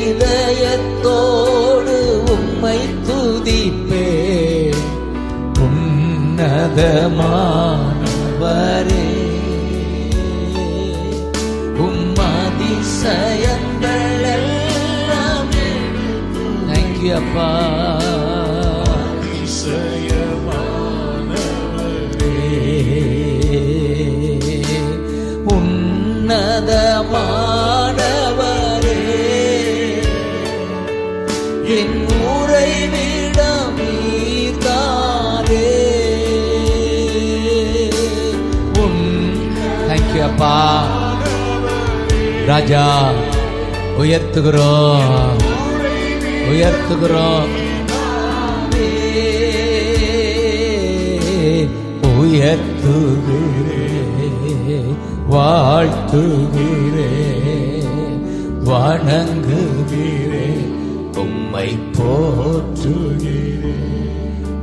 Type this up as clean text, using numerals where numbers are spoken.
இதயத்தோடு உம்மை துதிப்பே. உன்னதமானவரே அதிசயங்கள் எல்லாம். தேங்க்யூ அப்பா. உன்னதமானவரே என் உறைவிடம் நீர்தானே. தேங்க்யூ அப்பா. ராஜா உயர்த்துகிறோம், உயர்த்துகிறோம், உயர்த்துகிறே, வாழ்த்துகிறே, வணங்குகிறே, உம்மை போற்றுகிறே.